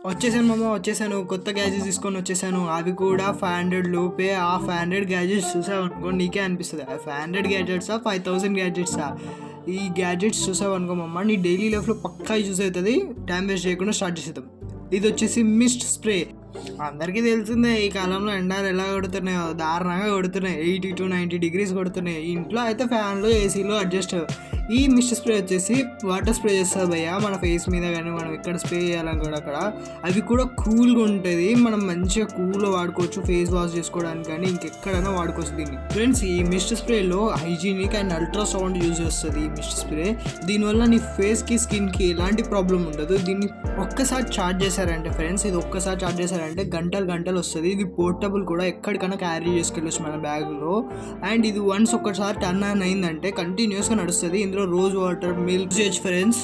వచ్చేసాను మామ, వచ్చేసాను. కొత్త గ్యాజెట్స్ తీసుకొని వచ్చేసాను. అవి కూడా 500 లోపే. ఆ 500 గ్యాజెట్స్ చూసావు అనుకో నీకే అనిపిస్తుంది 500 గ్యాజెట్సా 5000 గ్యాజెట్సా. ఈ గ్యాజెట్స్ చూసావు అనుకో మామ, నీ డైలీ లైఫ్లో పక్కా యూజ్ అవుతుంది. టైం వేస్ట్ చేయకుండా స్టార్ట్ చేసేద్దాం. ఇది వచ్చేసి మిస్ట్ స్ప్రే. అందరికీ తెలిసిందే ఈ కాలంలో ఎండాలు ఎలా కొడుతున్నాయో, దారుణంగా కొడుతున్నాయి. 80 to 90 degrees కొడుతున్నాయి. ఇంట్లో అయితే ఫ్యాన్లు ఏసీలు అడ్జస్ట్. ఈ మిస్ట్ స్ప్రే వచ్చేసి వాటర్ స్ప్రే చేస్తుంది భయ్య మన ఫేస్ మీద కానీ మనం ఎక్కడ స్ప్రే చేయాలని కూడా అక్కడ. అవి కూడా కూల్గా ఉంటుంది. మనం మంచిగా కూల్గా వాడుకోవచ్చు ఫేస్ వాష్ చేసుకోవడానికి కానీ ఇంకెక్కడైనా వాడుకోవచ్చు దీన్ని. ఫ్రెండ్స్, ఈ మిస్ట్ స్ప్రేలో హైజీనిక్ అండ్ అల్ట్రాసౌండ్ యూజ్ చేస్తుంది ఈ మిస్ట్ స్ప్రే. దీనివల్ల నీ ఫేస్కి స్కిన్కి ఎలాంటి ప్రాబ్లం ఉండదు. దీన్ని ఒక్కసారి ఛార్జ్ చేశారంటే ఫ్రెండ్స్, ఇది ఒక్కసారి ఛార్జ్ చేశారంటే గంటలు వస్తుంది. ఇది పోర్టబుల్ కూడా, ఎక్కడికైనా క్యారీ చేసుకెళ్ళచ్చు మన బ్యాగ్లో. అండ్ ఇది వన్స్ ఒక్కసారి టర్న్ ఆన్ అయిందంటే కంటిన్యూస్గా నడుస్తుంది. ఇందులో రోజ్ వాటర్, మిల్క్ చేయొచ్చు ఫ్రెండ్స్.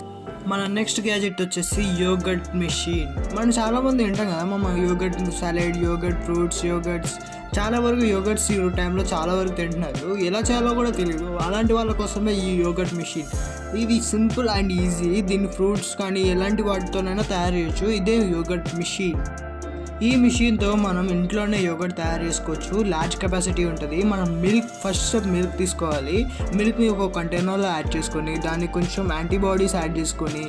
మన నెక్స్ట్ గ్యాజెట్ వచ్చేసి యోగర్ట్ మెషిన్. మనం చాలామంది వింటాం కదా మన yoghurt salad, yoghurt fruits, yoghurts. చాలా వరకు యోగర్ట్స్ ఈ టైంలో చాలా వరకు తింటున్నారు, ఎలా చేయాలో కూడా తెలియదు. అలాంటి వాళ్ళ కోసమే ఈ యోగర్ట్ మెషిన్. ఇది సింపుల్ అండ్ ఈజీ. దీన్ని ఫ్రూట్స్ కానీ ఎలాంటి వాటితోనైనా తయారు చేయొచ్చు. ఇదే యోగర్ట్ మెషిన్. ఈ మిషన్తో మనం ఇంట్లోనే యోగర్ట్ తయారు చేసుకోవచ్చు. లార్జ్ కెపాసిటీ ఉంటుంది. మనం ఫస్ట్ మిల్క్ తీసుకోవాలి. మిల్క్ని ఒక కంటైనర్లో యాడ్ చేసుకొని దానికి కొంచెం యాంటీబాడీస్ యాడ్ చేసుకొని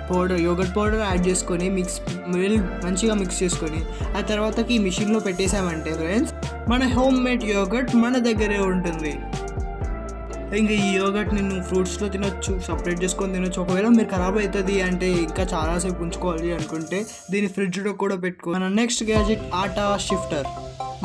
పౌడర్, యోగర్ట్ పౌడర్ యాడ్ చేసుకొని మిల్క్ మంచిగా మిక్స్ చేసుకొని ఆ తర్వాతకి ఈ మిషన్లో పెట్టేసామంటే ఫ్రెండ్స్ మన హోమ్ మేడ్ యోగర్ట్ మన దగ్గరే ఉంటుంది. ఇంకా ఈ యోగర్ట్ని నువ్వు ఫ్రూట్స్లో తినొచ్చు, సపరేట్ చేసుకొని తినొచ్చు. ఒకవేళ మీరు ఖరాబ్ అవుతుంది అంటే ఇంకా చాలాసేపు ఉంచుకోవాలి అనుకుంటే దీన్ని ఫ్రిడ్జ్లో కూడా పెట్టుకో. మన నెక్స్ట్ గ్యాజెట్ ఆటా షిఫ్టర్.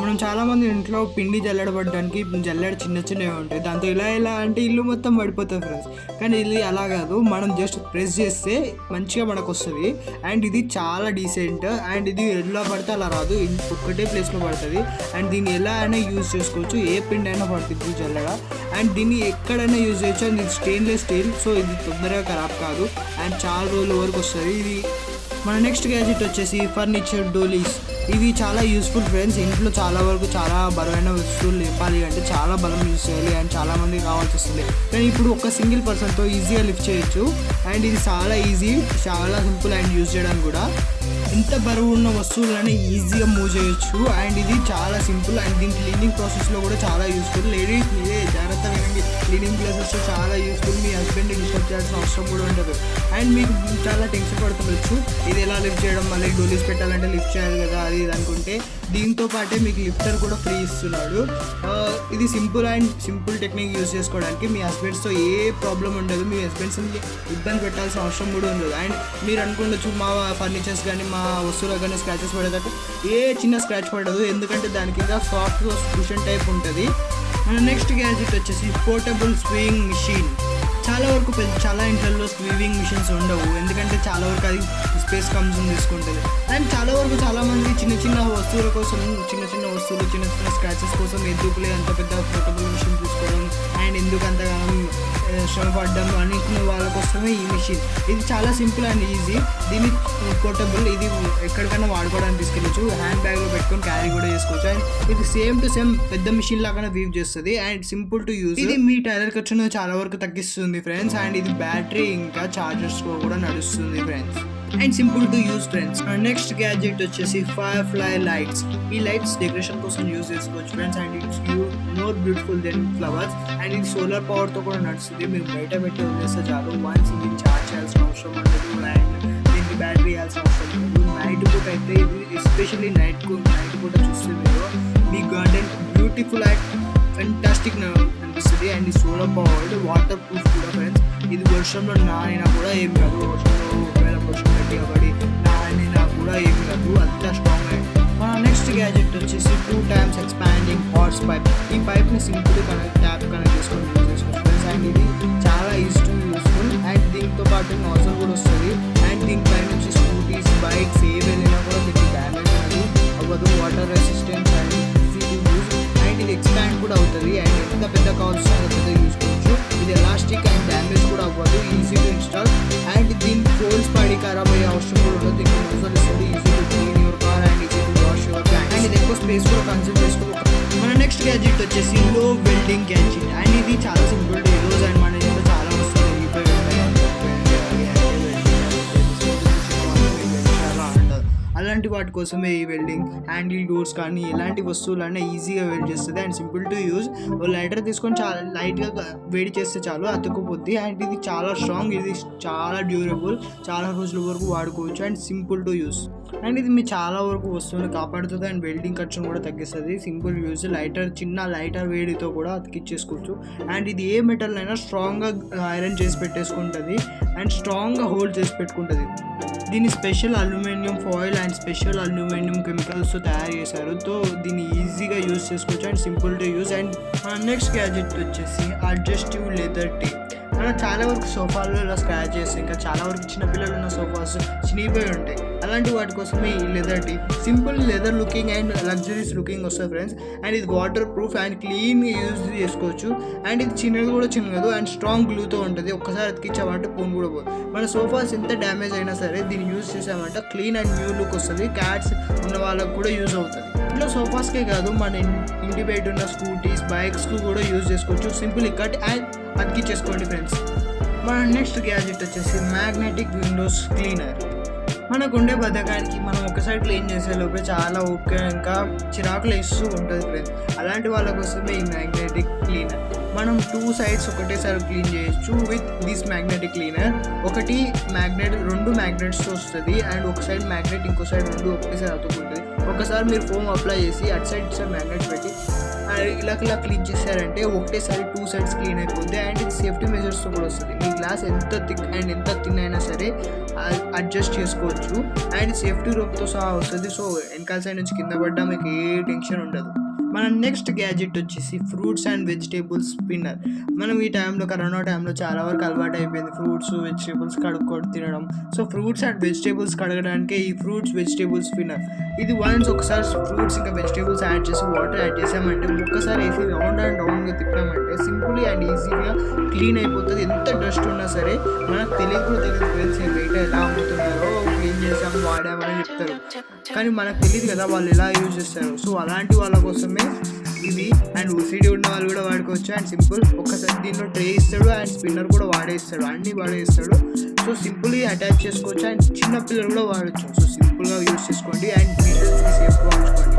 మనం చాలామంది ఇంట్లో పిండి జల్లెడబడడానికి జల్లెడ చిన్నవి ఉంటాయి. దాంతో ఇలా అంటే ఇల్లు మొత్తం పడిపోతుంది ఫ్రెండ్స్. కానీ ఇది అలా కాదు, మనం జస్ట్ ప్రెస్ చేస్తే మంచిగా మనకు వస్తుంది. అండ్ ఇది చాలా డీసెంట్. అండ్ ఇది ఎలా పడితే అలా రాదు, ఒక్కటే ప్లేస్లో పడుతుంది. అండ్ దీన్ని ఎలా అయినా యూజ్ చేసుకోవచ్చు, ఏ పిండి అయినా పడుతుంది జల్లెడ. అండ్ దీన్ని ఎక్కడైనా యూజ్ చేయొచ్చు. అండ్ ఇది స్టెయిన్లెస్ స్టీల్, సో ఇది తొందరగా ఖరాబ్ కాదు అండ్ చాలా రోజుల వరకు వస్తుంది ఇది. మన నెక్స్ట్ గ్యాజెట్ వచ్చేసి ఫర్నిచర్ డోలీస్. ఇవి చాలా యూస్ఫుల్ ఫ్రెండ్స్. ఇంట్లో చాలా వరకు చాలా బరువైన వస్తువులు లేపాలి అంటే చాలా బలం యూజ్ చేయాలి అండ్ చాలామంది కావాల్సి వస్తుంది. కానీ ఇప్పుడు ఒక సింగిల్ పర్సన్తో ఈజీగా లిఫ్ట్ చేయొచ్చు. అండ్ ఇది చాలా ఈజీ, చాలా సింపుల్ అండ్ యూజ్ చేయడానికి కూడా. ఇంత బరువు ఉన్న వస్తువులని ఈజీగా మూవ్ చేయొచ్చు. అండ్ ఇది చాలా సింపుల్. అండ్ దీని క్లీనింగ్ ప్రాసెస్లో కూడా చాలా యూస్ఫుల్. లేడీస్ మీరే జాగ్రత్త వినండి, క్లీనింగ్ ప్రాసెస్లో చాలా యూస్ఫుల్. మీ హస్బెండ్ని డిస్టర్బ్ చేయాల్సిన అవసరం కూడా ఉండదు. అండ్ మీకు చాలా టెన్షన్ పడుతుండొచ్చు, ఇది ఎలా లిఫ్ట్ చేయడం, మళ్ళీ డోలీస్ పెట్టాలంటే లిఫ్ట్ చేయాలి కదా అది ఇది అనుకుంటే. దీంతో పాటే మీకు లిఫ్టర్ కూడా ఫ్రీ ఇస్తున్నాడు. ఇది సింపుల్ టెక్నిక్ యూజ్ చేసుకోవడానికి. మీ హస్బెండ్స్తో ఏ ప్రాబ్లం ఉండదు, మీ హస్బెండ్స్ని ఇబ్బంది పెట్టాల్సిన అవసరం కూడా ఉండదు. అండ్ మీరు అనుకోవచ్చు మా ఫర్నిచర్స్ కానీ మా వస్తువులకు కానీ స్క్రాచెస్ పడేటట్టు, ఏ చిన్న స్క్రాచ్ పడదు, ఎందుకంటే దానికి ఇంకా సాఫ్ట్ కుషన్ టైప్ ఉంటుంది. మన నెక్స్ట్ గ్యాజెట్ వచ్చేసి పోర్టబుల్ స్వింగ్ మిషన్. చాలా ఇంట్లో స్వీవింగ్ మిషన్స్ ఉండవు, ఎందుకంటే చాలా వరకు అది స్పేస్ కన్జ్యూమ్ తీసుకుంటుంది. అండ్ చాలా వరకు చాలామంది చిన్న వస్తువుల కోసం చిన్న స్క్రాచెస్ కోసం ఎందుకులే అంత పెద్ద పోర్టబుల్ మిషన్ తీసుకోవడం అండ్ ఎందుకు అంతగానం శ్రమ పడ్డం అనుకున్న వాళ్ళ కోసమే ఈ మిషన్. ఇది చాలా సింపుల్ అండ్ ఈజీ. దీన్ని పోర్టబుల్, ఇది ఎక్కడికైనా వాడుకోవడానికి తీసుకెళ్ళచ్చు. హ్యాండ్ బ్యాగ్లో పెట్టుకొని క్యారీ కూడా చేసుకోవచ్చు. అండ్ ఇది సేమ్ టు సేమ్ పెద్ద మిషన్ లాగానే వీవ్ చేస్తుంది అండ్ సింపుల్ టు యూజ్. ఇది మీ టైలర్ ఖర్చును చాలా వరకు తగ్గిస్తుంది ఫ్రెండ్స్. అండ్ ఇది బ్యాటరీ ఇంకా చార్జర్స్ కూడా నడుస్తుంది friends. And simple to use friends. Next gadget వచ్చేసి ఫైర్ఫ్లై లైట్స్. ఈ లైట్స్ డెకరేషన్ కోసం యూజ్ చేసుకోవచ్చు friends. And it's more beautiful than flowers. And ఇది సోలార్ పవర్తో కూడా నడుస్తుంది. మీరు బయట పెట్టి వదిలేస్తే చాలు, వన్స్ ఇది ఛార్జ్ చేయాల్సిన అవసరం ఉండదు అండ్ దీనికి బ్యాటరీ వేయాల్సిన అవసరం ఉండదు. నైట్ పూట అయితే ఇది ఎస్పెషల్లీ నైట్ పూట చూస్తే మీరు మీ గార్డెన్ బ్యూటిఫుల్ అండ్ ఫెంటాస్టిక్ అనిపిస్తుంది. అండ్ ఈ సోలార్ పవర్డ్, వాటర్ ప్రూఫ్ కూడా ఫ్రెండ్స్. ఇది వర్షంలో నానినా కూడా ఏం కాదు, వర్షం గట్టిగా పడి నానినా కూడా ఏం కాదు, అంతా స్ట్రాంగ్ అయ్యింది. మన నెక్స్ట్ గ్యాజెట్ వచ్చేసి 2 times ఎక్స్పాండింగ్ హార్స్ పైప్. ఈ పైప్ని సింపుల్ ట్యాప్ కనెక్ట్ చేసుకొని యూజ్ చేసుకోవచ్చు. అండ్ ఇది చాలా యూస్ఫుల్. అండ్ దీంతో పాటు నాజల్ కూడా వస్తుంది. అండ్ దీనిపై నుంచి స్కూటీస్, బైక్స్ ఏ వెళ్ళినా కూడా దీనికి డ్యామేజ్ అవ్వదు. Water resistance and easy to use. And ఇది ఎక్స్పాండ్ కూడా అవుతుంది. అండ్ ఎంత పెద్ద కావాల్సిన అంత పెద్ద యూజ్ చేయొచ్చు. ఇది ఎలాస్టిక్ అండ్ డ్యామేజ్ కూడా అవ్వదు, ఈజీ టు ఇన్స్టాల్. అండ్ దీని ఫోల్స్ పడి ఖరాబ్ అయ్యే అవసరం కూడా ఉండదు. దీనికి నాజల్ ఇస్తుంది, easy to clean your car and easy to wash your plant. And ఇది ఎక్కువ స్పేస్ కూడా కన్జ్యూమ్ చేసుకోవచ్చు. మన నెక్స్ట్ గ్యాజెట్ వచ్చేసి లో వెల్డింగ్ గ్యాజెట్. అండ్ ఇది చాలా సింపుల్ టు యూజ్. అండ్ మన ఇంట్లో చాలా వస్తుంది చాలా అలాంటి వాటి కోసమే ఈ వెల్డింగ్. హ్యాండిల్ డోర్స్ కానీ ఎలాంటి వస్తువులన్నా ఈజీగా వెల్డ్ చేస్తుంది and simple to use. Lighter తీసుకొని చాలా లైట్గా వేడి చేస్తే చాలు అతుక్కుపోద్ది. అండ్ ఇది చాలా స్ట్రాంగ్, ఇది చాలా డ్యూరబుల్, చాలా రోజుల వరకు వాడుకోవచ్చు and simple to use. And ఇది మీ చాలా వరకు వస్తువుని కాపాడుతుంది అండ్ వెల్డింగ్ ఖర్చును కూడా తగ్గిస్తుంది. Simple use. చిన్న లైటర్ వేడితో కూడా అతికిచ్చేసుకోవచ్చు. అండ్ ఇది ఏ మెటల్ అయినా స్ట్రాంగ్గా ఐరన్ చేసి పెట్టేసుకుంటుంది అండ్ స్ట్రాంగ్గా హోల్డ్ చేసి పెట్టుకుంటుంది. దీన్ని special aluminium foil and special aluminium కెమికల్స్తో తయారు చేశారు. సో దీన్ని ఈజీగా యూజ్ చేసుకోవచ్చు and simple to use. And next gadget వచ్చేసి అడ్జస్టివ్ లెదర్ టేప్. మనం చాలా వరకు సోఫాల్లో ఇలా స్క్రాచ్ చేస్తాం, ఇంకా చాలా వరకు చిన్నపిల్లలు ఉన్న సోఫాస్ చినిగిపోయి ఉంటాయి. అలాంటి వాటి కోసమే ఈ లెదర్ టీ. Simple leather looking and luxuries looking వస్తుంది ఫ్రెండ్స్. అండ్ ఇది వాటర్ ప్రూఫ్ అండ్ క్లీన్గా యూజ్ చేసుకోవచ్చు. అండ్ ఇది చిన్నది కూడా చిన్నదు అండ్ స్ట్రాంగ్ గ్లూతో ఉంటుంది. ఒక్కసారి అతికించామంటే పోన్ కూడా పోదు. మన సోఫాస్ ఎంత డ్యామేజ్ అయినా సరే దీన్ని యూజ్ చేసామంటే క్లీన్ అండ్ న్యూ లుక్ వస్తుంది. క్యాట్స్ ఉన్న వాళ్ళకు కూడా యూజ్ అవుతుంది. ఇంట్లో సోఫాస్కే కాదు, మన ఇంటి బయట ఉన్న స్కూటీస్, బైక్స్కు కూడా యూజ్ చేసుకోవచ్చు. సింపుల్ కట్ అండ్ అతికించేసుకోండి ఫ్రెండ్స్. మన నెక్స్ట్ గ్యాజెట్ వచ్చేసి మ్యాగ్నెటిక్ విండోస్ క్లీనర్. మనకు ఉండే బద్ధకానికి మనం ఒకసారి క్లీన్ చేసే లోపే చాలా ఓకే ఇంకా చిరాకులు వేస్తూ ఉంటుంది ఫ్రెండ్స్. అలాంటి వాళ్ళ కోసమే ఈ మ్యాగ్నెటిక్ క్లీనర్. మనం 2 sides ఒకటేసారి క్లీన్ చేయొచ్చు విత్ దిస్ మ్యాగ్నెటిక్ క్లీనర్. ఒకటి రెండు మ్యాగ్నెట్స్తో వస్తుంది అండ్ ఒక సైడ్ మ్యాగ్నెట్, ఇంకో సైడ్ రెండు ఒకటేసారి అతుక్కుంటుంది. ఒకసారి మీరు ఫోమ్ అప్లై చేసి అటు సైడ్ మ్యాగ్నెట్ పెట్టి ఇలా క్లీన్ చేశారంటే ఒకటేసారి 2 sides క్లీన్ అయిపోద్ది. అండ్ ఇది సేఫ్టీ మెజర్స్తో కూడా వస్తుంది. మీ గ్లాస్ ఎంత థిక్ అండ్ ఎంత థిన్ అయినా సరే అడ్జస్ట్ చేసుకోవచ్చు అండ్ సేఫ్టీ రోప్తో సహా వస్తుంది. సో వెనకాల సైడ్ నుంచి కింద పడ్డా మీకు ఏ టెన్షన్ ఉండదు. మన నెక్స్ట్ గ్యాజెట్ వచ్చేసి ఫ్రూట్స్ అండ్ వెజిటేబుల్స్ స్పిన్నర్. మనం ఈ టైంలో కరోనా టైంలో చాలా వరకు అలవాటు అయిపోయింది ఫ్రూట్స్ వెజిటేబుల్స్ కడుక్కొని తినడం. సో ఫ్రూట్స్ అండ్ వెజిటేబుల్స్ కడగడానికి ఈ ఫ్రూట్స్ వెజిటేబుల్స్ స్పిన్నర్. ఇది ఒకసారి ఫ్రూట్స్ ఇంకా వెజిటేబుల్స్ యాడ్ చేసి వాటర్ యాడ్ చేసామంటే ఒక్కసారి వేసి రౌండ్ అండ్ రౌండ్గా తిప్పామంటే సింపుల్లీ అండ్ ఈజీగా క్లీన్ అయిపోతుంది. ఎంత డస్ట్ ఉన్నా సరే మనకు తెలియదు ఫ్రెండ్స్ బయట ఎలా అమ్ముతున్నారో క్లీన్ చేసాము వాడామని చెప్తారు, కానీ మనకు తెలియదు కదా వాళ్ళు ఎలా యూజ్ చేస్తారు. సో అలాంటి వాళ్ళ కోసమే ఇవి. అండ్ ఓసిడి ఉన్న వాళ్ళు కూడా వాడుకోవచ్చు. అండ్ సింపుల్ ఒక్కసారి దీనిలో ట్రే ఇస్తాడు అండ్ స్పిన్నర్ కూడా వాడేస్తాడు, అన్నీ వాడేస్తాడు. సో సింపుల్గా అటాచ్ చేసుకోవచ్చు అండ్ చిన్న పిల్లలు కూడా వాడచ్చు. సో సింపుల్గా యూజ్ చేసుకోండి అండ్ మీ హెల్త్ని సేఫ్గా ఉంచుకోండి.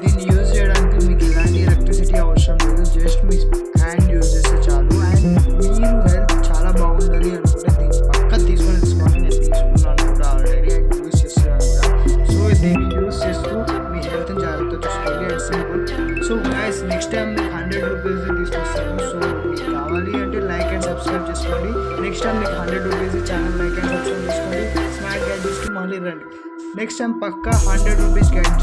దీన్ని యూజ్ చేయడానికి మీకు ఎలాంటి ఎలక్ట్రిసిటీ అవసరం లేదు, జస్ట్ మీ హ్యాండ్ యూజ్ చేస్తే చాలు. అండ్ మీరు హెల్త్ చాలా బాగుండాలి అనుకుంటే దీన్ని పక్క తీసుకోండి. నేను తీసుకున్నాను కూడా ఆల్రెడీ అండ్ యూజ్ చేస్తున్నాను కూడా. సో దీన్ని యూజ్ చేస్తూ మీ హెల్త్ని జాగ్రత్త చూసుకోండి and simple. So guys next time మీకు 100 రూపీస్ తీసుకొస్తాను. సో మీకు కావాలి అంటే లైక్ అండ్ సబ్స్క్రైబ్ చేసుకోండి. నెక్స్ట్ టైం మీకు 100 rupees channel like and subscribe చేసుకోండి. స్మార్ట్ గ్యాడ్జెట్స్కి మళ్ళీ రండి. నెక్స్ట్ టైం పక్కా 100 రూపీస్ గ్యాడ్జెట్